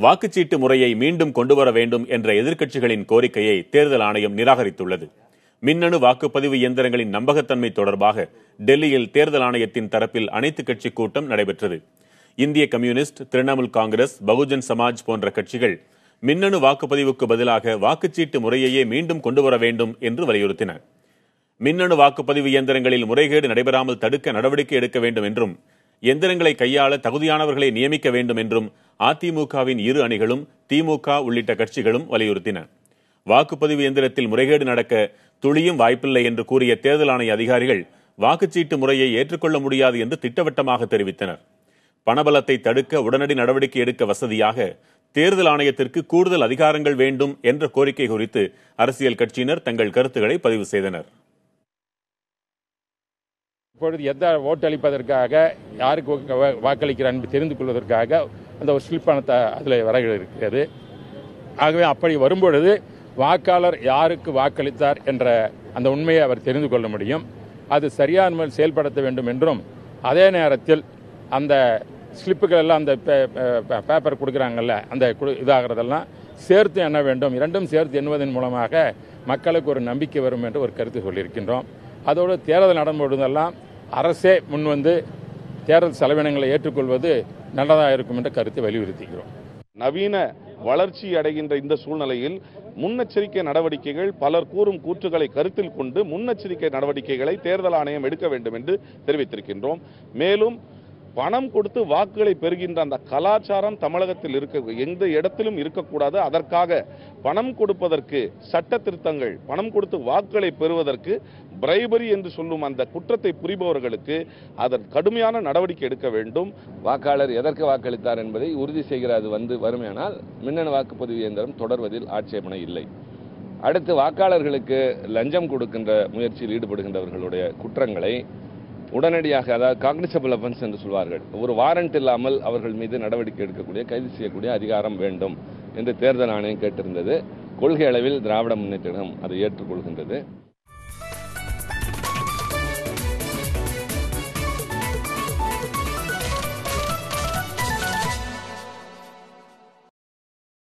வாக்குச்சீட்டு முறையை மீண்டும் கொண்டுவர வேண்டும் என்ற எதிர்க்கட்சிகளின் கோரிக்கையை தேர்தல் ஆணையம் நிராகரித்துள்ளது. மின்னணு வாக்குப்பதிவு இயந்திரங்களின் நம்பகத்தன்மை தொடர்பாக டெல்லியில் தேர்தல் ஆணையத்தின் தரப்பில் அனைத்துக் கட்சி கூட்டம் நடைபெற்றது. இந்திய கம்யூனிஸ்ட், திரிணாமுல் காங்கிரஸ், பகுஜன் சமாஜ் போன்ற கட்சிகள் மின்னணு வாக்குப்பதிவுக்கு பதிலாக வாக்குச்சீட்டு முறையையே மீண்டும் கொண்டுவர வேண்டும் என்று வலியுறுத்தின. மின்னணு வாக்குப்பதிவு இயந்திரங்களில் முறைகேடு நடைபெறாமல் தடுக்க நடவடிக்கை எடுக்க வேண்டும் என்றும் எந்திரங்களை கையாள தகுதியானவர்களை நியமிக்க வேண்டும் என்றும் அதிமுகவின் இரு அணிகளும் திமுக உள்ளிட்ட கட்சிகளும் வலியுறுத்தின. வாக்குப்பதிவு இயந்திரத்தில் முறைகேடு நடக்க துளியும் வாய்ப்பில்லை என்று கூறிய தேர்தல் ஆணைய அதிகாரிகள் வாக்குச்சீட்டு முறையை ஏற்றுக்கொள்ள முடியாது என்று திட்டவட்டமாக தெரிவித்தனர். பணபலத்தை தடுக்க உடனடி நடவடிக்கை எடுக்க வசதியாக தேர்தல் ஆணையத்திற்கு கூடுதல் அதிகாரங்கள் வேண்டும் என்ற கோரிக்கை குறித்து அரசியல் கட்சியினர் தங்கள் கருத்துக்களை பதிவு செய்தனர். இப்பொழுது எந்த ஓட்டு அளிப்பதற்காக யாருக்கு வாக்களிக்கிறார் என்று தெரிந்து கொள்வதற்காக அந்த ஒரு ஸ்லிப்பான அதில் வர இருக்கிறது. ஆகவே அப்படி வரும்பொழுது வாக்காளர் யாருக்கு வாக்களித்தார் என்ற அந்த உண்மையை அவர் தெரிந்து கொள்ள முடியும். அது சரியான முறையில் செயல்படுத்த வேண்டும் என்றும், அதே நேரத்தில் அந்த ஸ்லிப்புகள் எல்லாம் அந்த பேப்பர் கொடுக்குறாங்கல்ல, அந்த இதாகிறதெல்லாம் சேர்த்து எண்ண வேண்டும். இரண்டும் சேர்த்து எண்ணுவதன் மூலமாக மக்களுக்கு ஒரு நம்பிக்கை வரும் என்று ஒரு கருத்து சொல்லியிருக்கின்றோம். அதோடு தேர்தல் நடந்தபொழுதெல்லாம் அரசே முன்வந்து தேர்தல் செலவினங்களை ஏற்றுக்கொள்வது நல்லதாக இருக்கும் என்ற கருத்தை வலியுறுத்துகிறோம். நவீன வளர்ச்சி அடைகின்ற இந்த சூழ்நிலையில் முன்னெச்சரிக்கை நடவடிக்கைகள், பலர் கூறும் கூற்றுகளை கருத்தில் கொண்டு முன்னெச்சரிக்கை நடவடிக்கைகளை தேர்தல் ஆணையம் எடுக்க வேண்டும் என்று தெரிவித்திருக்கின்றோம். மேலும் பணம் கொடுத்து வாக்குகளை பெறுகின்ற அந்த கலாச்சாரம் தமிழகத்தில் எந்த இடத்திலும் இருக்கக்கூடாது. அதற்காக பணம் கொடுப்பதற்கு சட்ட திருத்தங்கள், பணம் கொடுத்து வாக்குகளை பெறுவதற்கு பிரைபரி என்று சொல்லும் அந்த குற்றத்தை புரிபவர்களுக்கு அதன் கடுமையான நடவடிக்கை எடுக்க வேண்டும். வாக்காளர் எதற்கு வாக்களித்தார் என்பதை உறுதி செய்கிறது வருமானால் மின்னணு வாக்குப்பதிவு இயந்திரம் தொடர்வதில் ஆட்சேபனை இல்லை. அடுத்து வாக்காளர்களுக்கு லஞ்சம் கொடுக்கின்ற முயற்சியில் ஈடுபடுகின்றவர்களுடைய குற்றங்களை உடனடியாக, அதாவது காக்னிசபிள் அஃபென்ஸ் என்று சொல்வார்கள், ஒரு வாரண்ட் இல்லாமல் அவர்கள் மீது நடவடிக்கை எடுக்கக்கூடிய, கைது செய்யக்கூடிய அதிகாரம் வேண்டும் என்று தேர்தல் ஆணையம் கேட்டிருந்தது. கொள்கை அளவில் திராவிட முன்னேற்ற கழகம் அதை ஏற்றுக்கொள்கின்றது.